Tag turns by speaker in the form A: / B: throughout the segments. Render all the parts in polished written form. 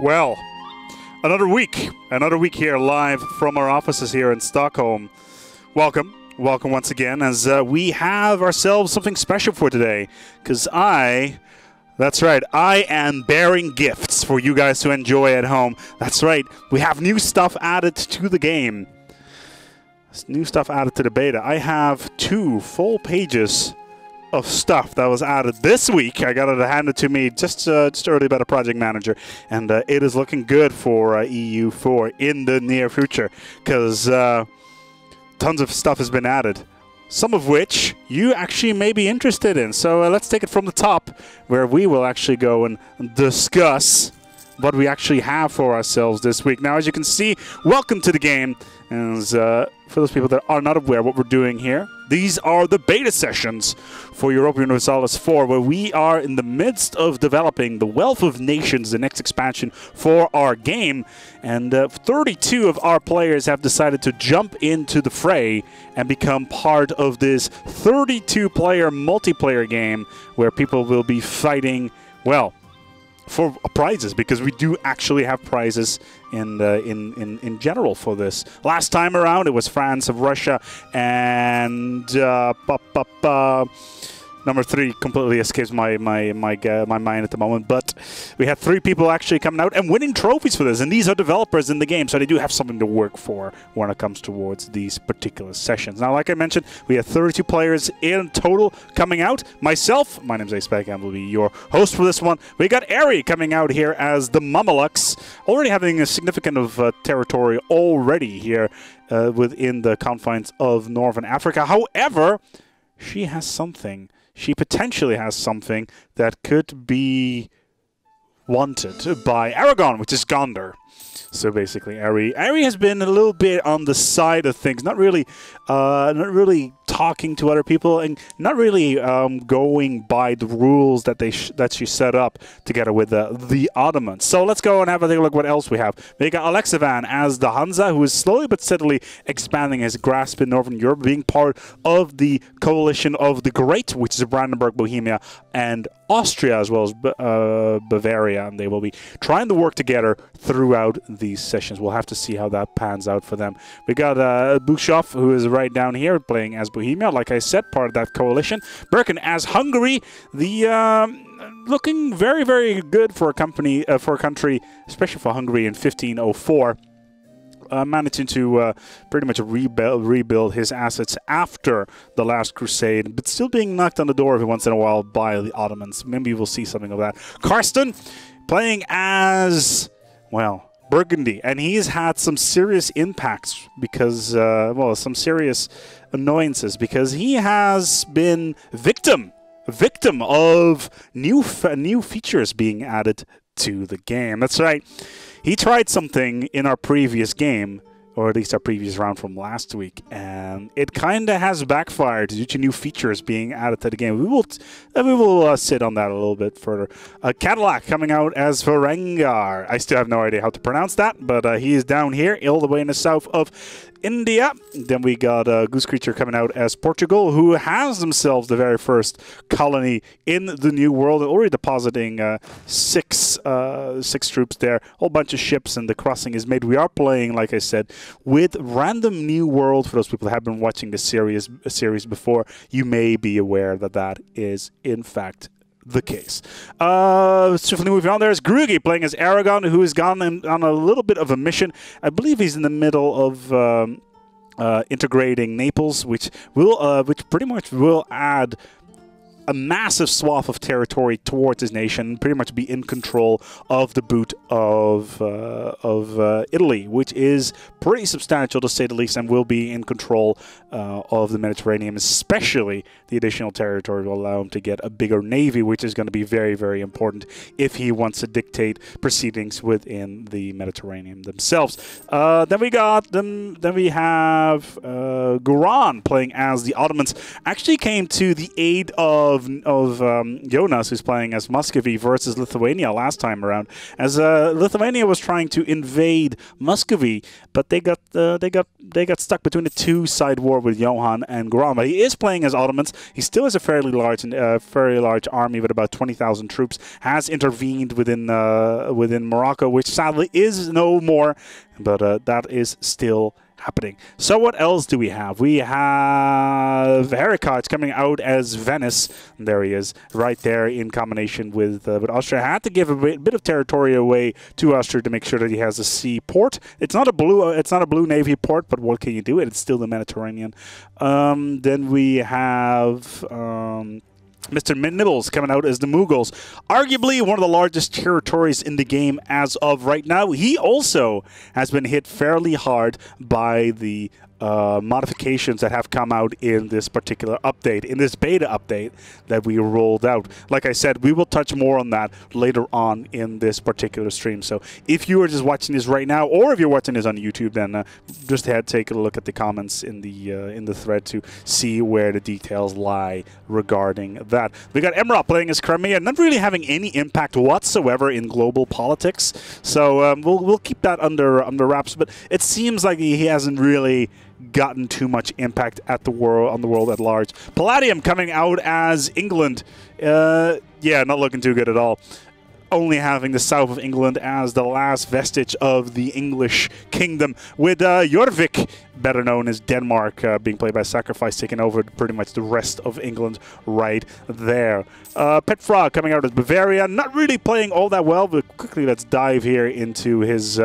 A: Well, another week here live from our offices here in Stockholm. Welcome once again, as we have ourselves something special for today, because that's right, I am bearing gifts for you guys to enjoy at home. That's right, we have new stuff added to the game. New stuff added to the beta. I have 2 full pages of stuff that was added this week. I got it handed to me just early by the project manager, and it is looking good for EU4 in the near future, because tons of stuff has been added, some of which you actually may be interested in. So let's take it from the top, where we will actually go and discuss what we actually have for ourselves this week. Now, as you can see, welcome to the game. And for those people that are not aware what we're doing here, these are the beta sessions for Europa Universalis 4, where we are in the midst of developing the Wealth of Nations, the next expansion for our game. And 32 of our players have decided to jump into the fray and become part of this 32-player multiplayer game, where people will be fighting, well, for prizes, because we do actually have prizes in general for this. Last time around, it was France of Russia, and number 3 completely escapes my mind at the moment. But we had 3 people actually coming out and winning trophies for this, and these are developers in the game, so they do have something to work for when it comes towards these particular sessions. Now, like I mentioned, we have 32 players in total coming out. Myself, my name is Aceback, and will be your host for this one. We got Ari coming out here as the Mamelukes, already having a significant of territory already here within the confines of Northern Africa. However, she has something. She potentially has something that could be wanted by Aragon, which is Gondar. So basically, Ari has been a little bit on the side of things, not really talking to other people, and not really going by the rules that she set up together with the Ottomans. So let's go and have a look what else we have. We got Alexavan as the Hansa, who is slowly but steadily expanding his grasp in Northern Europe, being part of the coalition of the Great, which is Brandenburg, Bohemia, and Austria, as well as Bavaria, and they will be trying to work together throughout these sessions. We'll have to see how that pans out for them. We got Bushov, who is right down here, playing as Bohemia, like I said, part of that coalition. Birkin as Hungary, looking very, very good for a country, especially for Hungary in 1504. Managing to pretty much rebuild his assets after the last crusade, but still being knocked on the door every once in a while by the Ottomans. Maybe we'll see something of that. Karsten playing as, well, Burgundy, and he's had some serious impacts because, well, some serious annoyances, because he has been victim of new features being added to the game. That's right. He tried something in our previous game, or at least our previous round from last week, and it kind of has backfired due to new features being added to the game. We will sit on that a little bit further. Cadillac coming out as Varangar. I still have no idea how to pronounce that, but he is down here, all the way in the south of India. Then we got Goose Creature coming out as Portugal, who has themselves the very first colony in the New World, already depositing 6 troops there, a whole bunch of ships, and the crossing is made. We are playing, like I said, with Random New World. For those people who have been watching the series before, you may be aware that that is, in fact, the case. Swiftly moving on, there's Grugi playing as Aragon, who has gone on a little bit of a mission. I believe he's in the middle of integrating Naples, which pretty much will add a massive swath of territory towards his nation, pretty much be in control of the boot of Italy, which is pretty substantial to say the least, and will be in control of the Mediterranean. Especially the additional territory will allow him to get a bigger navy, which is going to be very, very important if he wants to dictate proceedings within the Mediterranean themselves. Then we have Guran playing as the Ottomans. Actually came to the aid of Jonas, who's playing as Muscovy versus Lithuania last time around, as Lithuania was trying to invade Muscovy, but they got stuck between a two-side war with Johan and Grom. But he is playing as Ottomans. He still has a fairly large army with about 20,000 troops. Has intervened within Morocco, which sadly is no more, but that is still happening. So what else do we have? We have Heracles coming out as Venice. There he is, right there in combination with Austria. Had to give a bit of territory away to Austria to make sure that he has a sea port. It's not a blue navy port, but what can you do? It's still the Mediterranean. Then we have Mr. Nibbles coming out as the Mughals. Arguably one of the largest territories in the game as of right now. He also has been hit fairly hard by the modifications that have come out in this particular update, in this beta update that we rolled out. Like I said, we will touch more on that later on in this particular stream. So if you are just watching this right now, or if you're watching this on YouTube, then just take a look at the comments in the thread to see where the details lie regarding that. We got Emra playing as Crimea, not really having any impact whatsoever in global politics. So we'll keep that under wraps. But it seems like he hasn't really gotten too much impact on the world at large. Palladium coming out as England. Yeah, not looking too good at all. Only having the south of England as the last vestige of the English kingdom, with Jorvik, better known as Denmark, being played by Sacrifice, taking over pretty much the rest of England right there. Pet Frog coming out as Bavaria, not really playing all that well, but quickly let's dive here into his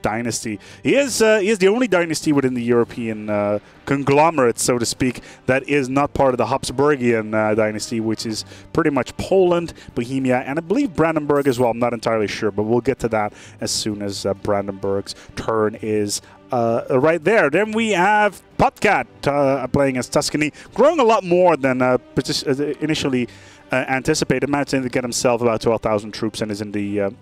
A: dynasty. He is the only dynasty within the European conglomerate, so to speak, that is not part of the Habsburgian dynasty, which is pretty much Poland, Bohemia, and I believe Brandenburg as well. I'm not entirely sure, but we'll get to that as soon as Brandenburg's turn is right there. Then we have Potcat playing as Tuscany, growing a lot more than initially anticipated, managing to get himself about 12,000 troops and is in the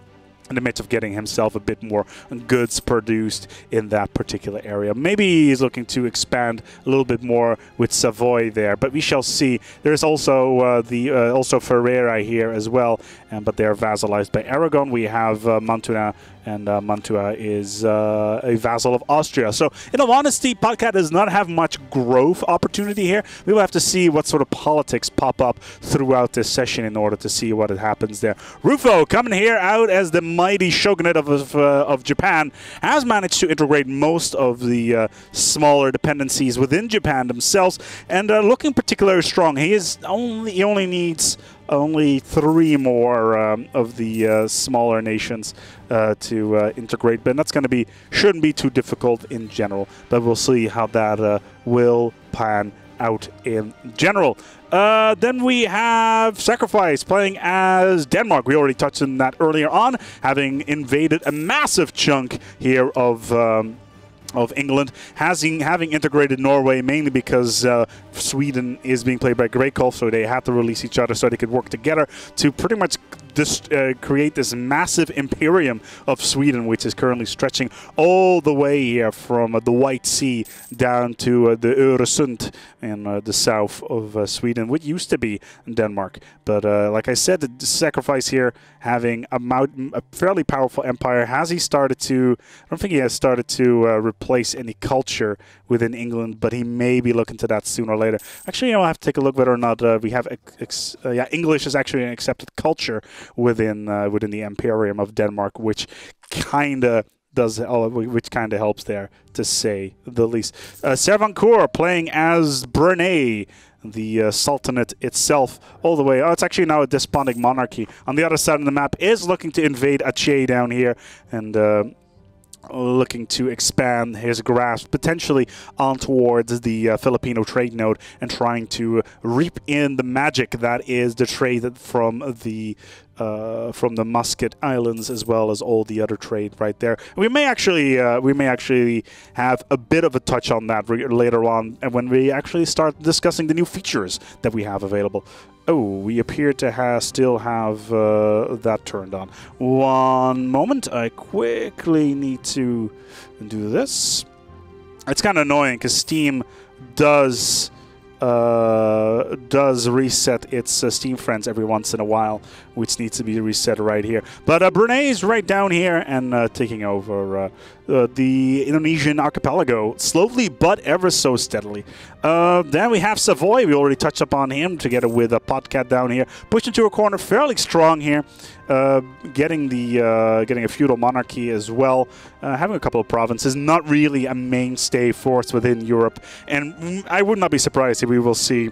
A: midst of getting himself a bit more goods produced in that particular area. Maybe he's looking to expand a little bit more with Savoy there, but we shall see. There's also also Ferrara here as well, but they're vassalized by Aragon. We have Mantua, and Mantua is a vassal of Austria. So, in all honesty, Potcat does not have much growth opportunity here. We will have to see what sort of politics pop up throughout this session in order to see what happens there. Rufo coming here out as the mighty shogunate of Japan, has managed to integrate most of the smaller dependencies within Japan themselves, and looking particularly strong. He only needs only 3 more of the smaller nations to integrate, but that's going to shouldn't be too difficult in general. But we'll see how that will pan out in general. Then we have Sacrifice playing as Denmark. We already touched on that earlier on, having invaded a massive chunk here of England, having integrated Norway mainly because Sweden is being played by Greykov, so they had to release each other so they could work together to pretty much create this massive imperium of Sweden, which is currently stretching all the way here from the White Sea down to the Öresund in the south of Sweden, which used to be Denmark. But like I said, the Sacrifice here having a fairly powerful empire. Has he started to? I don't think he has started to replace any culture within England, but he may be looking to that sooner or later. Actually, I'll have to take a look whether or not we have English is actually an accepted culture within the Imperium of Denmark, which kind of helps there, to say the least. Servancourt playing as Brunei, the Sultanate itself, all the way. Oh, it's actually now a despotic monarchy. On the other side of the map is looking to invade Aceh down here, and looking to expand his grasp potentially on towards the Filipino trade node and trying to reap in the magic that is the trade from the Muscat Islands, as well as all the other trade right there. We may actually have a bit of a touch on that later on, and when we actually start discussing the new features that we have available. Oh, we appear to still have that turned on. One moment, I quickly need to do this. It's kind of annoying because Steam does does reset its Steam Friends every once in a while, which needs to be reset right here. But Brunei is right down here and taking over the Indonesian archipelago, slowly but ever so steadily. Then we have Savoy. We already touched upon him, together with a Podcat down here, pushed into a corner fairly strong here, getting a feudal monarchy as well, having a couple of provinces, not really a mainstay force within Europe, and I would not be surprised if we will see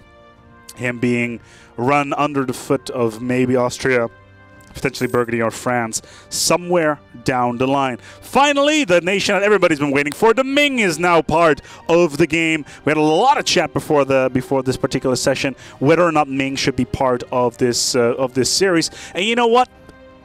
A: him being run under the foot of maybe Austria, potentially Burgundy or France, somewhere down the line. Finally, the nation that everybody's been waiting for, the Ming, is now part of the game. We had a lot of chat before this particular session whether or not Ming should be part of this series, and you know what?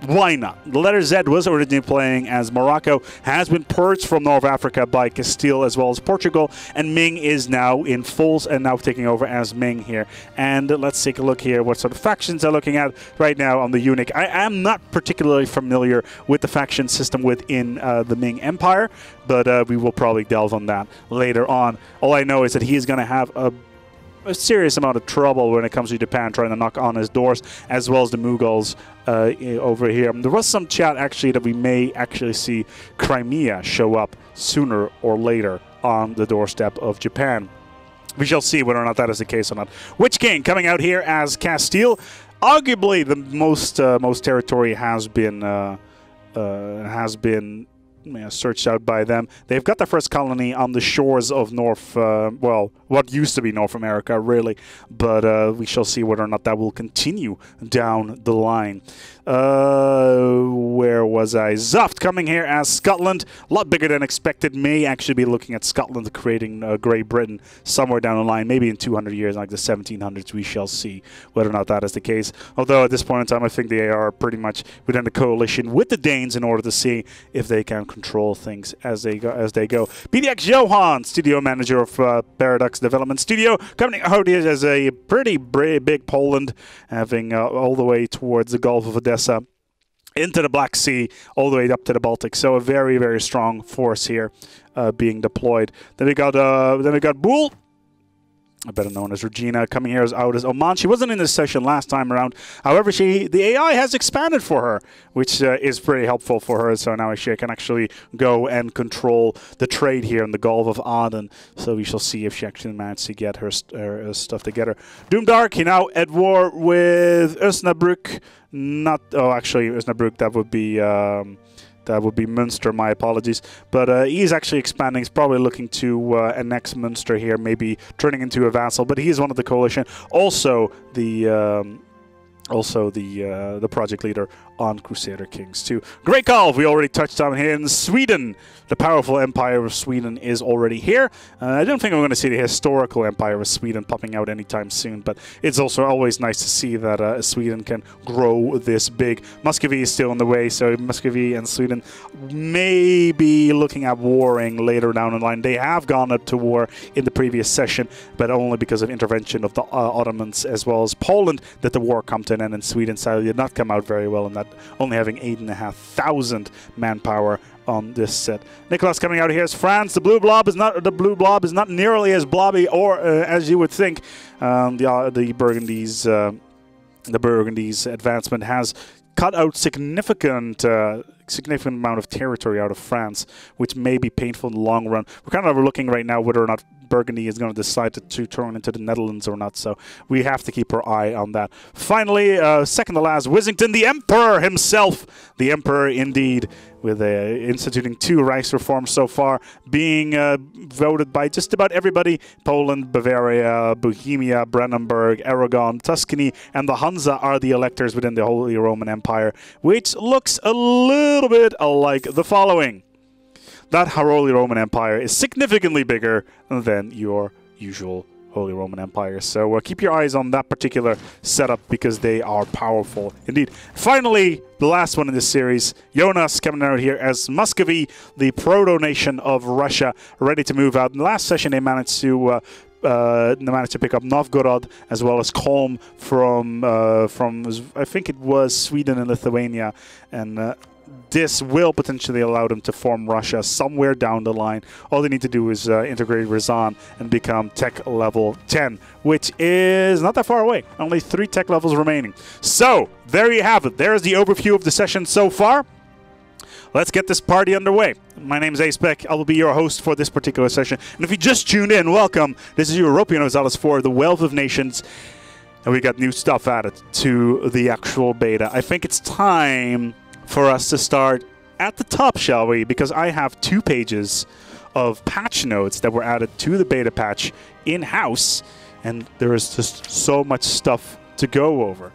A: Why not? The letter Z was originally playing as Morocco, has been purged from North Africa by Castile as well as Portugal, and Ming is now in full and now taking over as Ming here. And let's take a look here what sort of factions they're looking at right now on the eunuch. I am not particularly familiar with the faction system within the Ming Empire, but we will probably delve on that later on. All I know is that he is going to have a serious amount of trouble when it comes to Japan trying to knock on his doors, as well as the Mughals over here. There was some chat actually that we may actually see Crimea show up sooner or later on the doorstep of Japan. We shall see whether or not that is the case or not. Witch King coming out here as Castile. Arguably the most territory has been searched out by them. They've got their first colony on the shores of well, what used to be North America, really. But we shall see whether or not that will continue down the line. Where was I? Zuft coming here as Scotland. A lot bigger than expected. May actually be looking at Scotland creating Great Britain somewhere down the line, maybe in 200 years, like the 1700s. We shall see whether or not that is the case. Although at this point in time, I think they are pretty much within the coalition with the Danes in order to see if they can control things as they go. PDX Johan, studio manager of Paradox Development Studio, coming out here as a pretty big Poland, having all the way towards the Gulf of Odessa, into the Black Sea, all the way up to the Baltic. So a very, very strong force here being deployed. Then we got Bull, better known as Regina, coming here as out as Oman. She wasn't in this session last time around. However, the AI has expanded for her, which is pretty helpful for her. So now she can actually go and control the trade here in the Gulf of Aden. So we shall see if she actually managed to get her stuff together. Doomdark, he now at war with Osnabrück. Actually, Osnabrück, that would be Münster, my apologies. But he's actually expanding. He's probably looking to annex Münster here, maybe turning into a vassal. But he's one of the coalition. Also, the project leader on Crusader Kings 2. Great call. We already touched on here in Sweden. The powerful Empire of Sweden is already here. I don't think I'm going to see the historical Empire of Sweden popping out anytime soon, but it's also always nice to see that Sweden can grow this big. Muscovy is still in the way, so Muscovy and Sweden may be looking at warring later down the line. They have gone up to war in the previous session, but only because of intervention of the Ottomans as well as Poland did the war come to an end, and Sweden sadly did not come out very well in that, only having 8,500 manpower on this set. Nicholas coming out here as France. The blue blob is not nearly as blobby or as you would think. The Burgundy's advancement has cut out significant amount of territory out of France, which may be painful in the long run. We're kind of looking right now whether or not Burgundy is going to decide to turn into the Netherlands or not, so we have to keep our eye on that. Finally, second to last, Wissington, the Emperor himself. The Emperor, indeed, with instituting 2 Reichs reforms so far, being voted by just about everybody. Poland, Bavaria, Bohemia, Brandenburg, Aragon, Tuscany, and the Hansa are the electors within the Holy Roman Empire, which looks a little bit like the following. That Holy Roman Empire is significantly bigger than your usual Holy Roman Empire. So keep your eyes on that particular setup because they are powerful indeed. Finally, the last one in this series, Jonas coming out here as Muscovy, the proto-nation of Russia, ready to move out. In the last session, they managed to managed to pick up Novgorod as well as Kolm from I think it was Sweden and Lithuania, and this will potentially allow them to form Russia somewhere down the line. All they need to do is integrate Ryazan and become tech level 10, which is not that far away. Only 3 tech levels remaining. So there you have it. There's the overview of the session so far. Let's get this party underway. My name is Acebeck. I will be your host for this particular session. And if you just tuned in, welcome. This is Europa Universalis for the Wealth of Nations. And we got new stuff added to the actual beta. I think it's time for us to start at the top, shall we? Because I have 2 pages of patch notes that were added to the beta patch in-house. And there is just so much stuff to go over.